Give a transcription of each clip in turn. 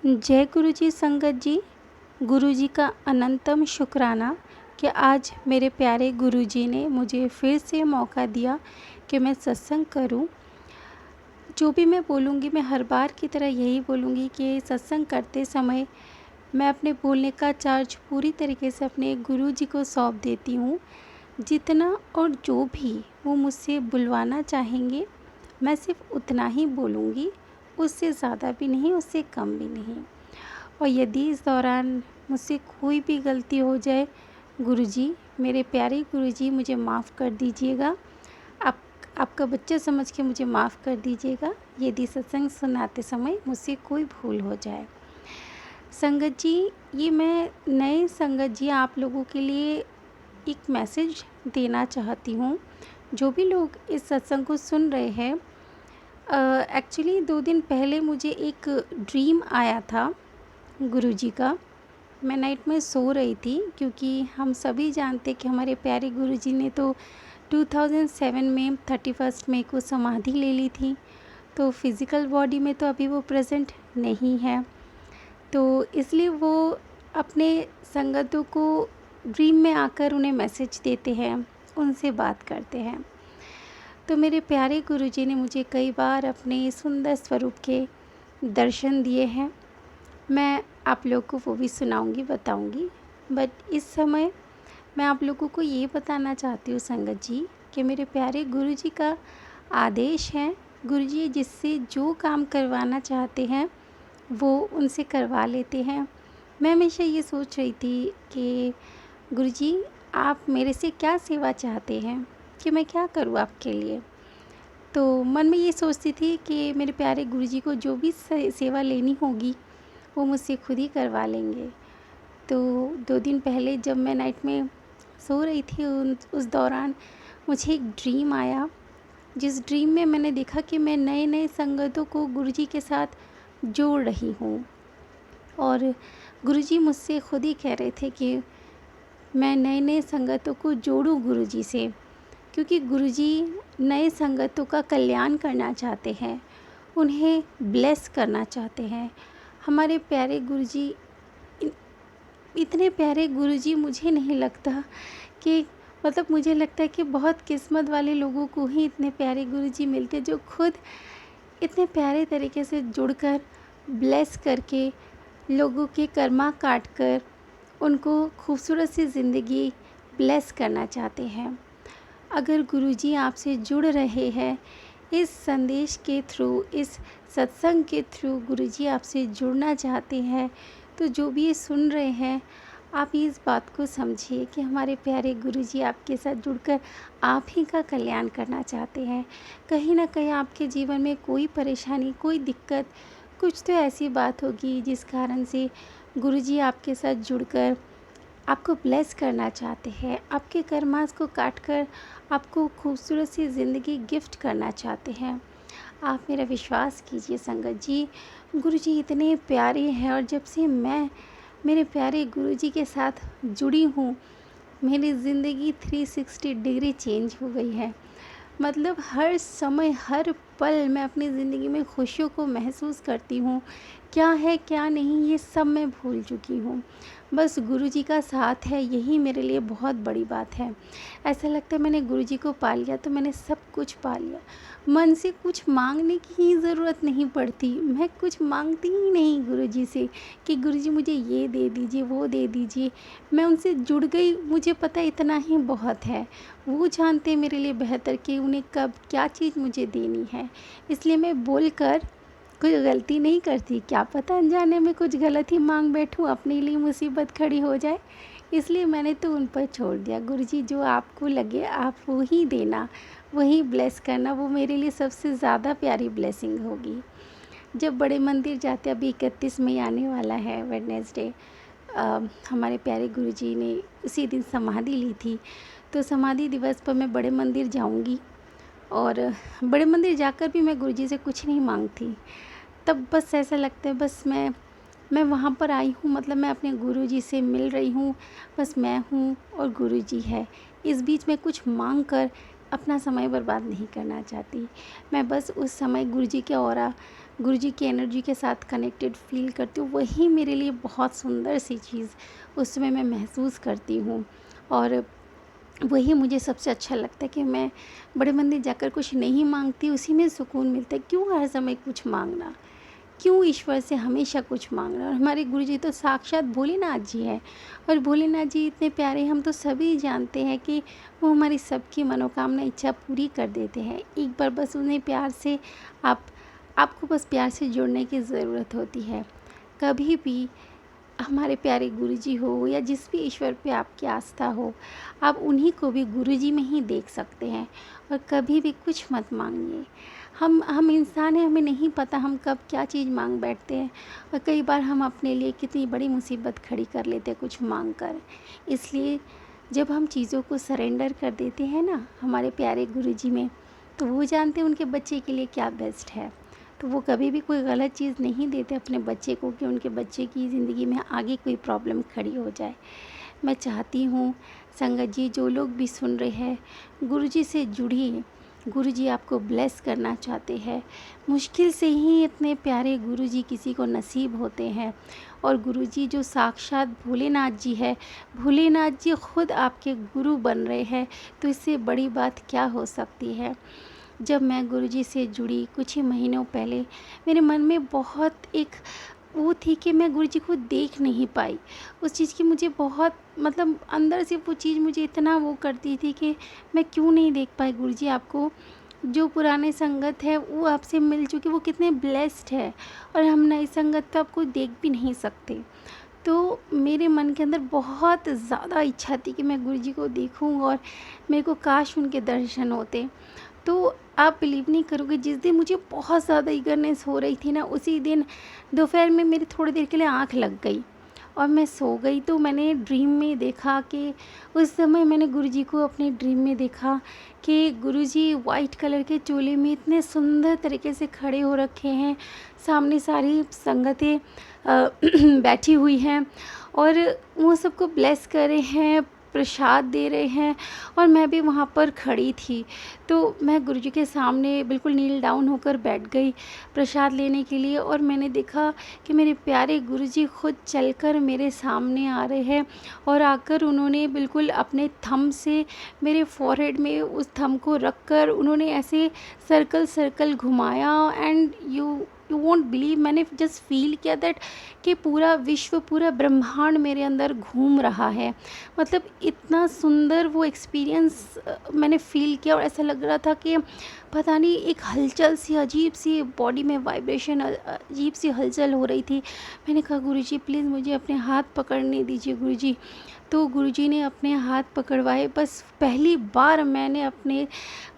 जय गुरु जी संगत जी। गुरु जी का अनंतम शुक्राना कि आज मेरे प्यारे गुरु जी ने मुझे फिर से मौका दिया कि मैं सत्संग करूं। जो भी मैं बोलूँगी मैं हर बार की तरह यही बोलूँगी कि सत्संग करते समय मैं अपने बोलने का चार्ज पूरी तरीके से अपने गुरु जी को सौंप देती हूँ। जितना और जो भी वो मुझसे बुलवाना चाहेंगे मैं सिर्फ उतना ही बोलूँगी, उससे ज़्यादा भी नहीं, उससे कम भी नहीं। और यदि इस दौरान मुझसे कोई भी गलती हो जाए, गुरुजी, मेरे प्यारे गुरुजी, मुझे माफ़ कर दीजिएगा। आप आपका बच्चा समझ के मुझे माफ़ कर दीजिएगा यदि सत्संग सुनाते समय मुझसे कोई भूल हो जाए। संगत जी, ये मैं नए संगत जी आप लोगों के लिए एक मैसेज देना चाहती हूँ। जो भी लोग इस सत्संग को सुन रहे हैं, एक्चुअली 2 दिन पहले मुझे एक ड्रीम आया था गुरुजी का। मैं नाइट में सो रही थी क्योंकि हम सभी जानते कि हमारे प्यारे गुरुजी ने तो 2007 में 31 मई को समाधि ले ली थी। तो फिज़िकल बॉडी में तो अभी वो प्रेजेंट नहीं है, तो इसलिए वो अपने संगतों को ड्रीम में आकर उन्हें मैसेज देते हैं, उनसे बात करते हैं। तो मेरे प्यारे गुरुजी ने मुझे कई बार अपने सुंदर स्वरूप के दर्शन दिए हैं। मैं आप लोग को वो भी सुनाऊंगी, बताऊंगी। बट इस समय मैं आप लोगों को ये बताना चाहती हूँ संगत जी कि मेरे प्यारे गुरुजी का आदेश है। गुरुजी जिससे जो काम करवाना चाहते हैं वो उनसे करवा लेते हैं। मैं हमेशा ये सोच रही थी कि गुरुजी आप मेरे से क्या सेवा चाहते हैं, कि मैं क्या करूँ आपके लिए। तो मन में ये सोचती थी कि मेरे प्यारे गुरुजी को जो भी सेवा लेनी होगी वो मुझसे खुद ही करवा लेंगे। तो 2 दिन पहले जब मैं नाइट में सो रही थी उस दौरान मुझे एक ड्रीम आया, जिस ड्रीम में मैंने देखा कि मैं नए नए संगतों को गुरुजी के साथ जोड़ रही हूँ। और गुरुजी मुझसे खुद ही कह रहे थे कि मैं नए नए संगतों को जोड़ूँ गुरुजी से, क्योंकि गुरुजी नए संगतों का कल्याण करना चाहते हैं, उन्हें ब्लेस करना चाहते हैं। हमारे प्यारे गुरुजी, इतने प्यारे गुरुजी मुझे नहीं लगता कि मुझे लगता है कि बहुत किस्मत वाले लोगों को ही इतने प्यारे गुरुजी मिलते हैं, जो खुद इतने प्यारे तरीके से जुड़कर ब्लेस करके लोगों के कर्मा काट कर उनको खूबसूरत सी ज़िंदगी ब्लेस करना चाहते हैं। अगर गुरुजी आपसे जुड़ रहे हैं इस संदेश के थ्रू, इस सत्संग के थ्रू गुरुजी आपसे जुड़ना चाहते हैं, तो जो भी ये सुन रहे हैं आप इस बात को समझिए कि हमारे प्यारे गुरुजी आपके साथ जुड़कर आप ही का कल्याण करना चाहते हैं। कहीं ना कहीं आपके जीवन में कोई परेशानी, कोई दिक्कत, कुछ तो ऐसी बात होगी जिस कारण से गुरुजी आपके साथ जुड़कर आपको ब्लेस करना चाहते हैं, आपके कर्मास को काटकर आपको खूबसूरत सी ज़िंदगी गिफ्ट करना चाहते हैं। आप मेरा विश्वास कीजिए संगत जी, गुरुजी इतने प्यारे हैं। और जब से मैं मेरे प्यारे गुरुजी के साथ जुड़ी हूँ, मेरी ज़िंदगी 360 डिग्री चेंज हो गई है। हर समय, हर पल मैं अपनी ज़िंदगी में खुशियों को महसूस करती हूँ। क्या है क्या नहीं ये सब मैं भूल चुकी हूँ। बस गुरुजी का साथ है, यही मेरे लिए बहुत बड़ी बात है। ऐसा लगता है मैंने गुरुजी को पा लिया तो मैंने सब कुछ पा लिया। मन से कुछ मांगने की ही ज़रूरत नहीं पड़ती। मैं कुछ मांगती ही नहीं गुरुजी से कि गुरुजी मुझे ये दे दीजिए, वो दे दीजिए। मैं उनसे जुड़ गई, मुझे पता इतना ही बहुत है। वो जानते मेरे लिए बेहतर कि उन्हें कब क्या चीज़ मुझे देनी है। इसलिए मैं बोलकर कोई गलती नहीं करती। क्या पता अनजाने में कुछ गलत ही मांग बैठूं, अपने लिए मुसीबत खड़ी हो जाए। इसलिए मैंने तो उन पर छोड़ दिया। गुरुजी जो आपको लगे आप वो ही देना, वही ब्लेस करना, वो मेरे लिए सबसे ज़्यादा प्यारी ब्लेसिंग होगी। जब बड़े मंदिर जाते, अभी 31 मई आने वाला है वेडनेसडे, हमारे प्यारे गुरुजी ने उसी दिन समाधि ली थी। तो समाधि दिवस पर मैं बड़े मंदिर जाऊंगी और बड़े मंदिर जाकर भी मैं गुरुजी से कुछ नहीं मांगती। तब बस ऐसा लगता है बस मैं वहाँ पर आई हूँ, मैं अपने गुरुजी से मिल रही हूँ। बस मैं हूँ और गुरुजी है। इस बीच में कुछ मांग कर अपना समय बर्बाद नहीं करना चाहती। मैं बस उस समय गुरुजी के ऑरा गुरुजी की एनर्जी के साथ कनेक्टेड फ़ील करती हूँ, वही मेरे लिए बहुत सुंदर सी चीज़ उस समय मैं महसूस करती हूँ। और वही मुझे सबसे अच्छा लगता है कि मैं बड़े मंदिर जाकर कुछ नहीं माँगती, उसी में सुकून मिलता है। क्यों हर समय कुछ माँगना? क्यों ईश्वर से हमेशा कुछ माँगना? और हमारे गुरुजी तो साक्षात भोलेनाथ जी हैं, और भोलेनाथ जी इतने प्यारे, हम तो सभी जानते हैं कि वो हमारी सबकी मनोकामना इच्छा पूरी कर देते हैं। एक बार बस उन्हें प्यार से आपको बस प्यार से जुड़ने की ज़रूरत होती है। कभी भी हमारे प्यारे गुरुजी हो या जिस भी ईश्वर पे आपकी आस्था हो, आप उन्हीं को भी गुरुजी में ही देख सकते हैं। और कभी भी कुछ मत मांगिए। हम इंसान हैं, हमें नहीं पता हम कब क्या चीज़ मांग बैठते हैं, और कई बार हम अपने लिए कितनी बड़ी मुसीबत खड़ी कर लेते हैं कुछ मांग कर। इसलिए जब हम चीज़ों को सरेंडर कर देते हैं ना हमारे प्यारे गुरुजी में, तो वो जानते हैं उनके बच्चे के लिए क्या बेस्ट है। तो वो कभी भी कोई गलत चीज़ नहीं देते अपने बच्चे को कि उनके बच्चे की ज़िंदगी में आगे कोई प्रॉब्लम खड़ी हो जाए। मैं चाहती हूँ संगत जी, जो लोग भी सुन रहे हैं, गुरुजी से जुड़िए। गुरुजी आपको ब्लेस करना चाहते हैं। मुश्किल से ही इतने प्यारे गुरुजी किसी को नसीब होते हैं। और गुरुजी जो साक्षात भोलेनाथ जी है, भोलेनाथ जी खुद आपके गुरु बन रहे हैं, तो इससे बड़ी बात क्या हो सकती है। जब मैं गुरुजी से जुड़ी कुछ ही महीनों पहले, मेरे मन में बहुत एक वो थी कि मैं गुरुजी को देख नहीं पाई। उस चीज़ की मुझे बहुत मतलब अंदर से वो चीज़ मुझे इतना वो करती थी कि मैं क्यों नहीं देख पाई गुरुजी आपको। जो पुराने संगत है वो आपसे मिल चुके, वो कितने ब्लेस्ड है, और हम नई संगत तो आपको देख भी नहीं सकते। तो मेरे मन के अंदर बहुत ज़्यादा इच्छा थी कि मैं गुरुजी को देखूं, और मेरे को काश उनके दर्शन होते। तो आप बिलीव नहीं करोगे, जिस दिन मुझे बहुत ज़्यादा ईगरनेस हो रही थी ना, उसी दिन दोपहर में मेरी थोड़ी देर के लिए आँख लग गई और मैं सो गई। तो मैंने ड्रीम में देखा कि उस समय मैंने गुरुजी को अपने ड्रीम में देखा कि गुरुजी वाइट कलर के चोले में इतने सुंदर तरीके से खड़े हो रखे हैं, सामने सारी संगतें बैठी हुई हैं, और वो सबको ब्लेस कर रहे हैं, प्रसाद दे रहे हैं, और मैं भी वहाँ पर खड़ी थी। तो मैं गुरुजी के सामने बिल्कुल नील डाउन होकर बैठ गई प्रसाद लेने के लिए, और मैंने देखा कि मेरे प्यारे गुरुजी खुद चलकर मेरे सामने आ रहे हैं, और आकर उन्होंने बिल्कुल अपने थंब से मेरे फॉरहेड में उस थंब को रख कर उन्होंने ऐसे सर्कल सर्कल घुमाया। एंड यू वोंट बिलीव, मैंने जस्ट फील किया दैट कि पूरा विश्व, पूरा ब्रह्मांड मेरे अंदर घूम रहा है। मतलब इतना सुंदर वो एक्सपीरियंस मैंने फ़ील किया, और ऐसा लग रहा था कि पता नहीं एक हलचल सी, अजीब सी बॉडी में वाइब्रेशन, अजीब सी हलचल हो रही थी। मैंने कहा गुरुजी प्लीज़ मुझे अपने हाथ पकड़ने दीजिए गुरुजी। तो गुरुजी ने अपने हाथ पकड़वाए। बस पहली बार मैंने अपने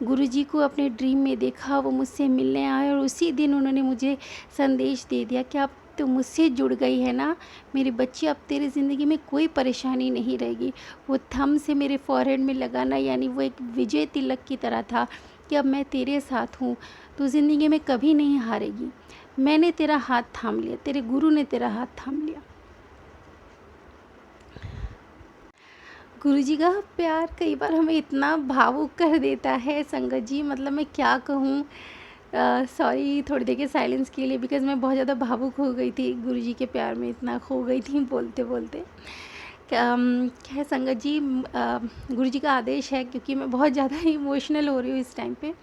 गुरुजी को अपने ड्रीम में देखा, वो मुझसे मिलने आए, और उसी दिन उन्होंने मुझे संदेश दे दिया कि अब तो मुझसे जुड़ गई है ना मेरी बच्ची, अब तेरी ज़िंदगी में कोई परेशानी नहीं रहेगी। वो थंब से मेरे फॉरहेड में लगाना यानी वो एक विजय तिलक की तरह था कि अब मैं तेरे साथ हूँ, तो ज़िंदगी में कभी नहीं हारेगी। मैंने तेरा हाथ थाम लिया, तेरे गुरु ने तेरा हाथ थाम लिया। गुरुजी का प्यार कई बार हमें इतना भावुक कर देता है संगत जी, मतलब मैं क्या कहूँ। सॉरी थोड़ी देर के साइलेंस के लिए, बिकॉज़ मैं बहुत ज़्यादा भावुक हो गई थी, गुरुजी के प्यार में इतना खो गई थी बोलते बोलते। क्या है संगत जी, गुरुजी का आदेश है, क्योंकि मैं बहुत ज़्यादा इमोशनल हो रही हूँ इस टाइम पे,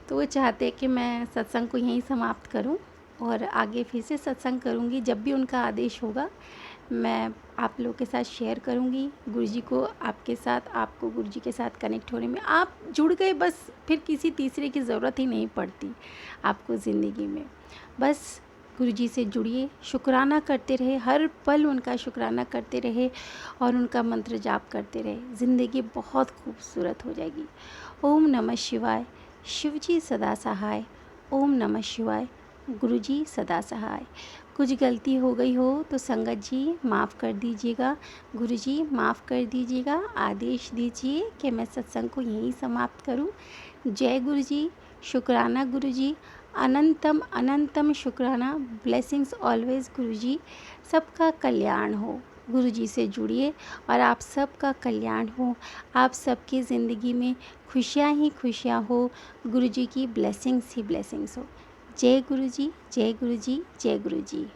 तो वो चाहते हैं कि मैं सत्संग को यहीं समाप्त करूँ, और आगे फिर से सत्संग करूँगी। जब भी उनका आदेश होगा मैं आप लोगों के साथ शेयर करूँगी। गुरुजी को आपके साथ, आपको गुरुजी के साथ कनेक्ट होने में आप जुड़ गए, बस फिर किसी तीसरे की ज़रूरत ही नहीं पड़ती आपको ज़िंदगी में। बस गुरुजी से जुड़िए, शुक्राना करते रहे, हर पल उनका शुक्राना करते रहे, और उनका मंत्र जाप करते रहे। ज़िंदगी बहुत खूबसूरत हो जाएगी। ओम नमः शिवाय। शिवजी सदा सहाय। ओम नमः शिवाय। गुरुजी सदा सहाय। कुछ गलती हो गई हो तो संगत जी माफ़ कर दीजिएगा, गुरुजी माफ़ कर दीजिएगा। आदेश दीजिए कि मैं सत्संग को यहीं समाप्त करूं। जय गुरुजी, शुक्राना गुरुजी, अनंतम अनंतम शुक्राना। ब्लेसिंग्स ऑलवेज गुरुजी। सबका कल्याण हो। गुरुजी से जुड़िए और आप सबका कल्याण हो, आप सबकी ज़िंदगी में खुशियाँ ही खुशियाँ हो, गुरुजी की ब्लेसिंग्स ही ब्लेसिंग्स हो। जय गुरु जी, जय गुरु जी, जय गुरु जी।